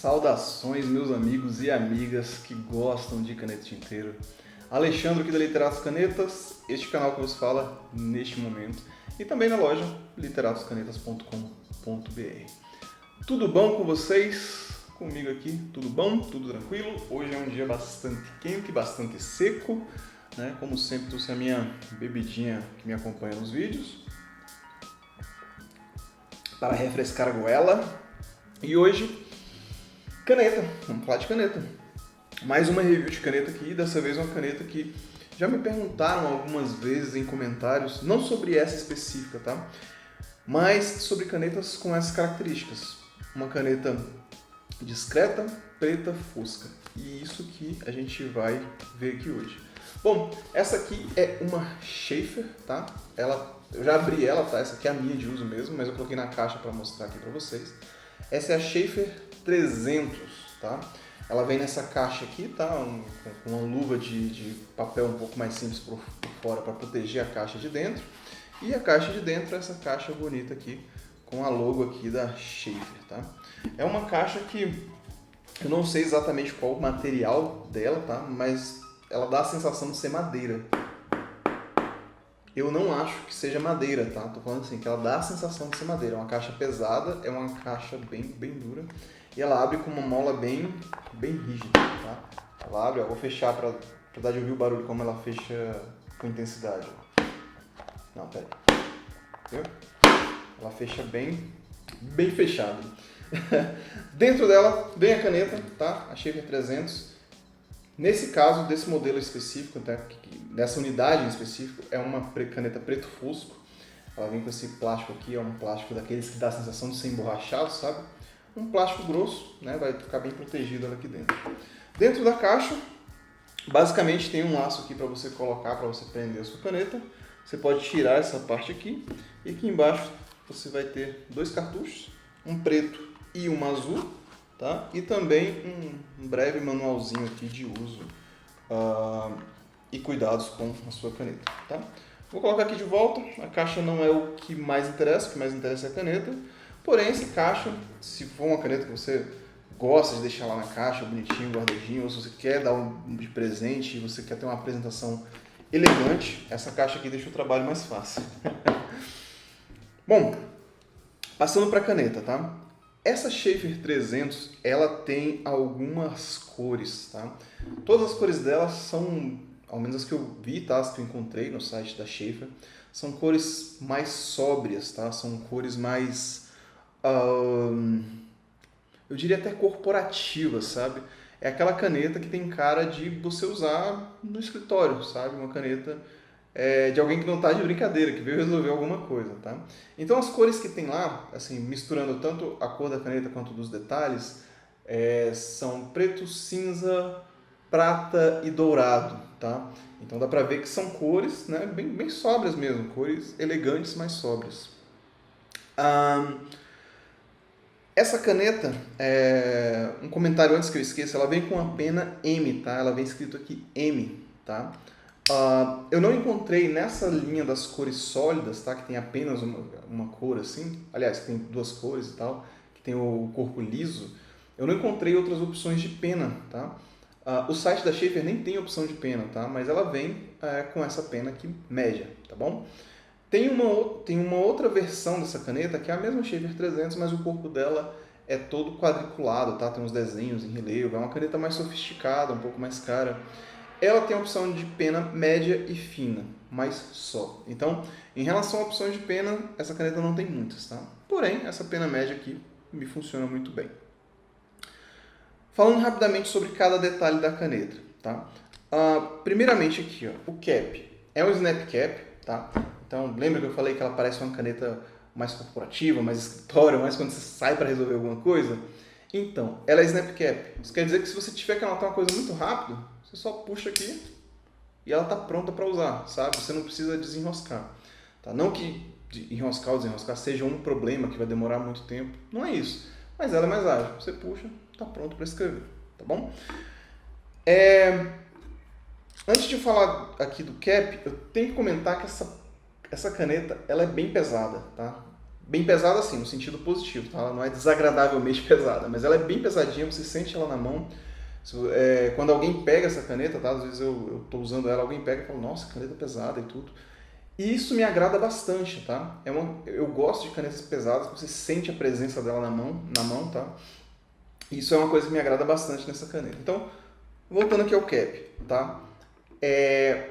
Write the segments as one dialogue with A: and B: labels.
A: Saudações, meus amigos e amigas que gostam de caneta tinteiro. Alexandre aqui da Literatos Canetas, este canal que vos fala neste momento, e também na loja literatoscanetas.com.br. Tudo bom com vocês? Comigo aqui, tudo bom? Tudo tranquilo? Hoje é um dia bastante quente, bastante seco, né? Como sempre, trouxe a minha bebidinha que me acompanha nos vídeos para refrescar a goela. E hoje, caneta, vamos falar de caneta. Mais uma review de caneta aqui, dessa vez uma caneta que já me perguntaram algumas vezes em comentários, não sobre essa específica, tá? Mas sobre canetas com essas características. Uma caneta discreta, preta, fosca. E isso que a gente vai ver aqui hoje. Bom, essa aqui é uma Sheaffer, tá? Eu já abri ela, tá? Essa aqui é a minha de uso mesmo, mas eu coloquei na caixa para mostrar aqui para vocês. Essa é a Sheaffer 300, tá? Ela vem nessa caixa aqui, tá? Com uma luva de papel um pouco mais simples por fora para proteger a caixa de dentro. E a caixa de dentro é essa caixa bonita aqui, com a logo aqui da Sheaffer, tá? É uma caixa que eu não sei exatamente qual o material dela, tá? Mas ela dá a sensação de ser madeira. Eu não acho que seja madeira, tá? Tô falando assim, que ela dá a sensação de ser madeira. É uma caixa pesada, é uma caixa bem dura. E ela abre com uma mola bem rígida, tá? Ela abre, ó, vou fechar pra dar de ouvir o barulho, como ela fecha com intensidade. Não, pera aí. Viu? Ela fecha bem fechado. Dentro dela vem a caneta, tá? A Sheaffer 300. Nesse caso, desse modelo específico, tá? Dessa unidade em específico, é uma caneta preto fosco. Ela vem com esse plástico aqui, é um plástico daqueles que dá a sensação de ser emborrachado, sabe? Um plástico grosso, né? Vai ficar bem protegido ela aqui dentro. Dentro da caixa, basicamente tem um laço aqui para você colocar, para você prender a sua caneta. Você pode tirar essa parte aqui e aqui embaixo você vai ter dois cartuchos, um preto e um azul, tá? E também um breve manualzinho aqui de uso e cuidados com a sua caneta, tá? Vou colocar aqui de volta. A caixa não é o que mais interessa, o que mais interessa é a caneta. Porém, essa caixa, se for uma caneta que você gosta de deixar lá na caixa, bonitinho, guardadinho, ou se você quer dar um de presente e você quer ter uma apresentação elegante, essa caixa aqui deixa o trabalho mais fácil. Bom, passando para a caneta, tá? Essa Sheaffer 300, ela tem algumas cores, tá? Todas as cores dela são, ao menos as que eu vi, tá? As que eu encontrei no site da Sheaffer, são cores mais sóbrias, tá? São cores mais, eu diria até corporativas, sabe? É aquela caneta que tem cara de você usar no escritório, sabe? Uma caneta de alguém que não está de brincadeira, que veio resolver alguma coisa, tá? Então as cores que tem lá, assim, misturando tanto a cor da caneta quanto dos detalhes, são preto, cinza, prata e dourado, tá? Então dá pra ver que são cores, né, bem sóbrias mesmo, cores elegantes, mas sóbrias. Essa caneta, um comentário antes que eu esqueça, ela vem com a pena M, tá? Ela vem escrito aqui M, tá? Eu não encontrei nessa linha das cores sólidas, tá? Que tem apenas uma cor assim, aliás, que tem duas cores e tal, que tem o corpo liso. Eu não encontrei outras opções de pena, tá? O site da Sheaffer nem tem opção de pena, tá? Mas ela vem com essa pena aqui média, tá bom? Tem uma outra versão dessa caneta que é a mesma Sheaffer 300, mas o corpo dela é todo quadriculado, tá? Tem uns desenhos em relevo, é uma caneta mais sofisticada, um pouco mais cara. Ela tem a opção de pena média e fina, mas só. Então, em relação a opções de pena, essa caneta não tem muitas, tá? Porém, essa pena média aqui me funciona muito bem. Falando rapidamente sobre cada detalhe da caneta, tá? Primeiramente aqui, ó, o cap. É um snap cap, tá? Então, lembra que eu falei que ela parece uma caneta mais corporativa, mais escritório, mais quando você sai para resolver alguma coisa? Então, ela é snap cap. Isso quer dizer que se você tiver que anotar uma coisa muito rápido, você só puxa aqui e ela está pronta para usar, sabe? Você não precisa desenroscar. Tá? Não que enroscar ou desenroscar seja um problema que vai demorar muito tempo, não é isso. Mas ela é mais ágil. Você puxa, está pronto para escrever, tá bom? Antes de falar aqui do cap, eu tenho que comentar que essa caneta ela é bem pesada, tá? bem pesada assim, no sentido positivo, tá? Ela não é desagradavelmente pesada, mas ela é bem pesadinha, você sente ela na mão. Quando alguém pega essa caneta, tá? Às vezes eu tô usando ela, alguém pega e fala, nossa, caneta pesada e tudo. E isso me agrada bastante, tá? Eu gosto de canetas pesadas, você sente a presença dela na mão, tá? Isso é uma coisa que me agrada bastante nessa caneta. Então, voltando aqui ao cap, tá? É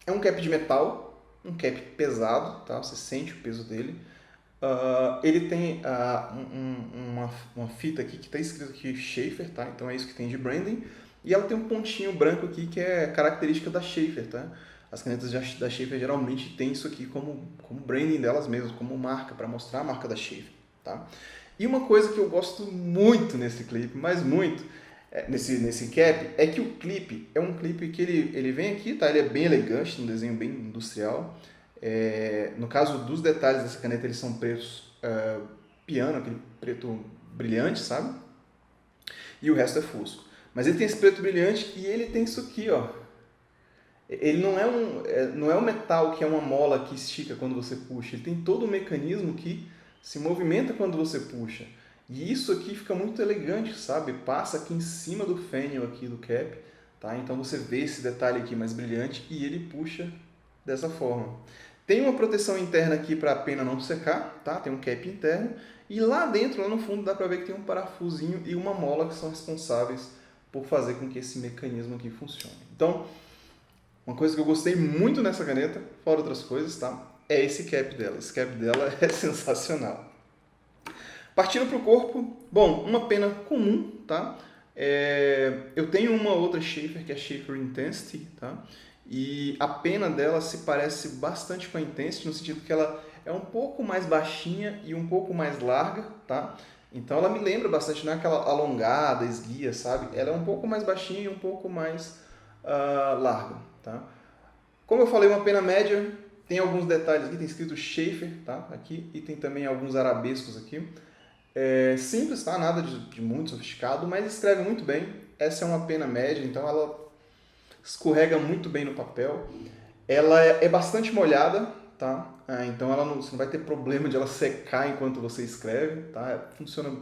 A: um cap de metal, um cap pesado, tá? Você sente o peso dele. Ele tem uma fita aqui que está escrito aqui Schaefer, tá? Então é isso que tem de branding. E ela tem um pontinho branco aqui que é característica da Schaefer, tá? As canetas da Schaefer geralmente tem isso aqui como branding delas mesmas, como marca, para mostrar a marca da Schaefer, tá? E uma coisa que eu gosto muito nesse clipe, mas muito, nesse cap, é que o clipe é um clipe que ele vem aqui, tá? Ele é bem elegante, um desenho bem industrial. No caso dos detalhes dessa caneta, eles são pretos piano, aquele preto brilhante, sabe? E o resto é fosco. Mas ele tem esse preto brilhante e ele tem isso aqui, ó. Ele não é um metal que é uma mola que estica quando você puxa. Ele tem todo um mecanismo que se movimenta quando você puxa. E isso aqui fica muito elegante, sabe? Passa aqui em cima do fênix aqui do cap, tá? Então você vê esse detalhe aqui mais brilhante e ele puxa dessa forma. Tem uma proteção interna aqui para a pena não secar, tá? Tem um cap interno. E lá dentro, lá no fundo, dá para ver que tem um parafusinho e uma mola que são responsáveis por fazer com que esse mecanismo aqui funcione. Então, uma coisa que eu gostei muito nessa caneta, fora outras coisas, tá? É esse cap dela. Esse cap dela é sensacional. Partindo para o corpo, bom, uma pena comum, tá? Eu tenho uma outra Schaefer, que é a Schaefer Intensity, tá? E a pena dela se parece bastante com a Intensity, no sentido que ela é um pouco mais baixinha e um pouco mais larga, tá? Então ela me lembra bastante, não é aquela alongada, esguia, sabe? Ela é um pouco mais baixinha e um pouco mais larga, tá? Como eu falei, uma pena média, tem alguns detalhes aqui, tem escrito Schaefer, tá? Aqui, e tem também alguns arabescos aqui. Simples, tá? Nada de muito sofisticado, mas escreve muito bem. Essa é uma pena média, então ela escorrega muito bem no papel. Ela é bastante molhada, tá? Então você não vai ter problema de ela secar enquanto você escreve, tá? Funciona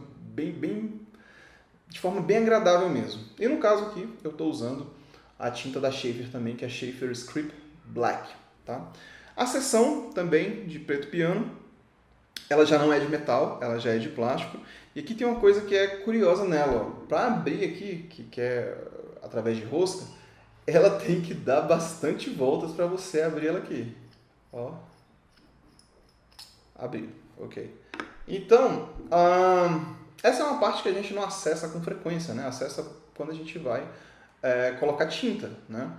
A: de forma bem agradável mesmo. E no caso aqui, eu estou usando a tinta da Schaefer também, que é a Schaefer Script Black, tá? A seção também de preto piano, ela já não é de metal, ela já é de plástico. E aqui tem uma coisa que é curiosa nela. Para abrir aqui, que é através de rosca, ela tem que dar bastante voltas para você abrir ela aqui. Ó. Abriu. Ok. Então, essa é uma parte que a gente não acessa com frequência, né? Acessa quando a gente vai colocar tinta, né?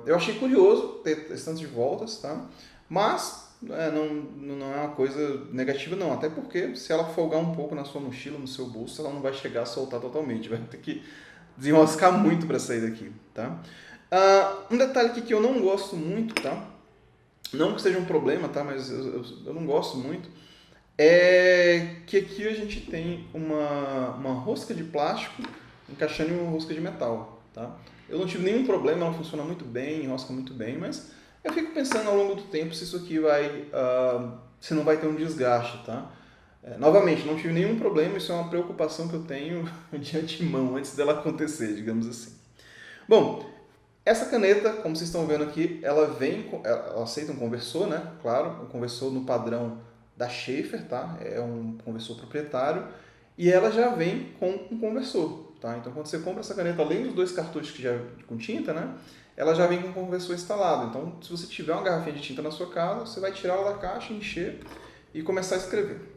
A: Eu achei curioso ter esse tanto de voltas, tá? Mas não é uma coisa negativa não, até porque se ela folgar um pouco na sua mochila, no seu bolso, ela não vai chegar a soltar totalmente, vai ter que desenroscar muito para sair daqui, tá? Um detalhe aqui que eu não gosto muito, tá? Não que seja um problema, tá? Mas eu não gosto muito, é que aqui a gente tem uma rosca de plástico encaixando em uma rosca de metal, tá? Eu não tive nenhum problema, ela funciona muito bem, enrosca muito bem, mas eu fico pensando ao longo do tempo se isso aqui se não vai ter um desgaste, tá? Novamente, não tive nenhum problema, isso é uma preocupação que eu tenho de antemão, antes dela acontecer, digamos assim. Bom, essa caneta, como vocês estão vendo aqui, ela aceita um conversor, né? Claro, um conversor no padrão da Schaefer, tá? É um conversor proprietário, e ela já vem com um conversor, tá? Então, quando você compra essa caneta, além dos 2 cartuchos com tinta, né? Ela já vem com um conversor instalado. Então, se você tiver uma garrafinha de tinta na sua casa, você vai tirar ela da caixa, encher e começar a escrever.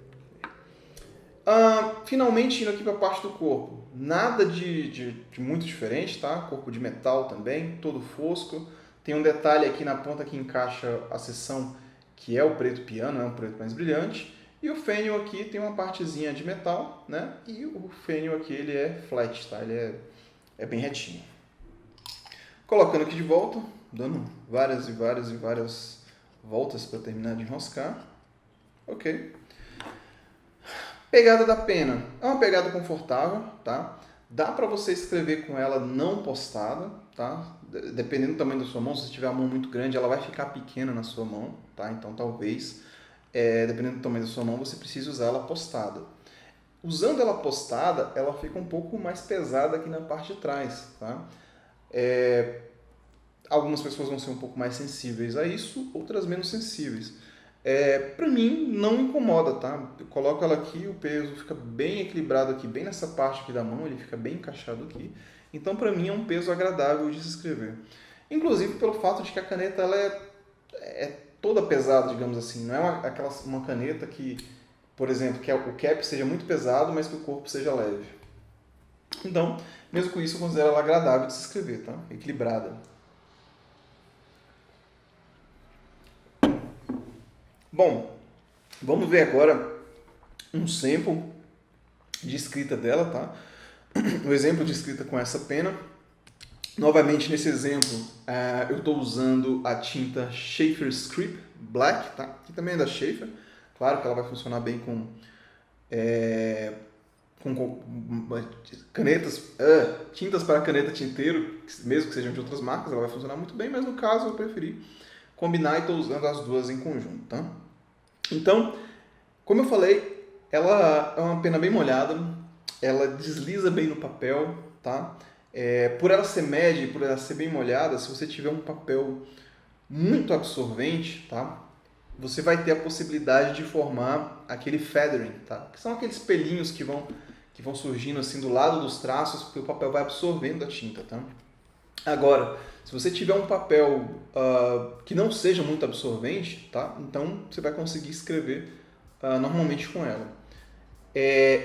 A: Finalmente, indo aqui para a parte do corpo. Nada de muito diferente, tá? Corpo de metal também, todo fosco. Tem um detalhe aqui na ponta que encaixa a seção, que é o preto piano, é um preto mais brilhante. E o fênix aqui tem uma partezinha de metal, né? E o fênix aqui ele é flat, tá? Ele é bem retinho. Colocando aqui de volta, dando várias voltas para terminar de enroscar. Ok. Pegada da pena. É uma pegada confortável, tá? Dá para você escrever com ela não postada, tá? Dependendo do tamanho da sua mão, se você tiver a mão muito grande, ela vai ficar pequena na sua mão, tá? Então talvez dependendo do tamanho da sua mão, você precisa usar ela postada. Usando ela postada, ela fica um pouco mais pesada aqui na parte de trás, tá? Algumas pessoas vão ser um pouco mais sensíveis a isso, outras menos sensíveis. Para mim, não incomoda, tá? Eu coloco ela aqui, o peso fica bem equilibrado aqui, bem nessa parte aqui da mão, ele fica bem encaixado aqui. Então, para mim, é um peso agradável de se escrever. Inclusive pelo fato de que a caneta ela é toda pesada, digamos assim. Não é uma caneta que, por exemplo, que o cap seja muito pesado, mas que o corpo seja leve. Então, mesmo com isso, eu considero ela agradável de se escrever, tá? Equilibrada. Bom, vamos ver agora um sample de escrita dela, tá? O exemplo de escrita com essa pena. Novamente, nesse exemplo, eu estou usando a tinta Sheaffer Script Black, tá? Que também é da Sheaffer. Claro que ela vai funcionar bem com canetas, tintas para caneta tinteiro, mesmo que sejam de outras marcas, ela vai funcionar muito bem, mas no caso eu preferi combinar e estou usando as duas em conjunto, tá? Então, como eu falei, ela é uma pena bem molhada, ela desliza bem no papel, tá? Por ela ser média e por ela ser bem molhada, se você tiver um papel muito absorvente, tá? Você vai ter a possibilidade de formar aquele feathering, tá? Que são aqueles pelinhos que vão surgindo assim do lado dos traços, porque o papel vai absorvendo a tinta, tá? Agora, se você tiver um papel que não seja muito absorvente, tá? Então você vai conseguir escrever normalmente com ela.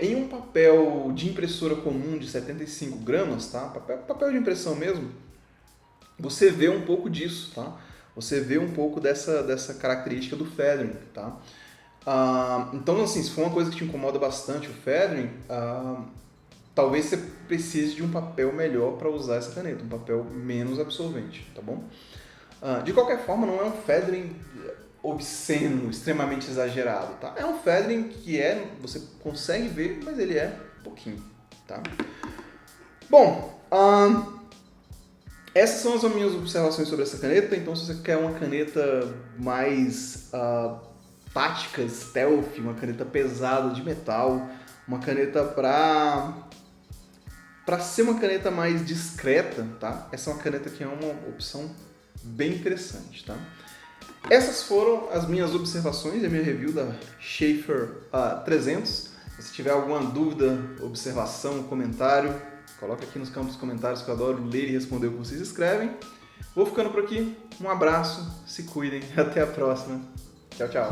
A: Em um papel de impressora comum de 75 gramas, tá? Papel de impressão mesmo, você vê um pouco disso, tá? Você vê um pouco dessa característica do feathering, tá? Então, assim, se for uma coisa que te incomoda bastante o feathering, talvez você precise de um papel melhor para usar essa caneta, um papel menos absorvente, tá bom? De qualquer forma, não é um feathering obsceno, extremamente exagerado, tá? É um feathering que você consegue ver, mas ele é pouquinho, tá? Bom, essas são as minhas observações sobre essa caneta. Então, se você quer uma caneta mais tática, stealth, uma caneta pesada de metal, uma caneta para ser uma caneta mais discreta, tá? Essa é uma caneta que é uma opção bem interessante, tá? Essas foram as minhas observações e a minha review da Sheaffer 300. Se tiver alguma dúvida, observação, comentário, coloca aqui nos campos dos comentários que eu adoro ler e responder o que vocês escrevem. Vou ficando por aqui. Um abraço, se cuidem, até a próxima. Tchau, tchau.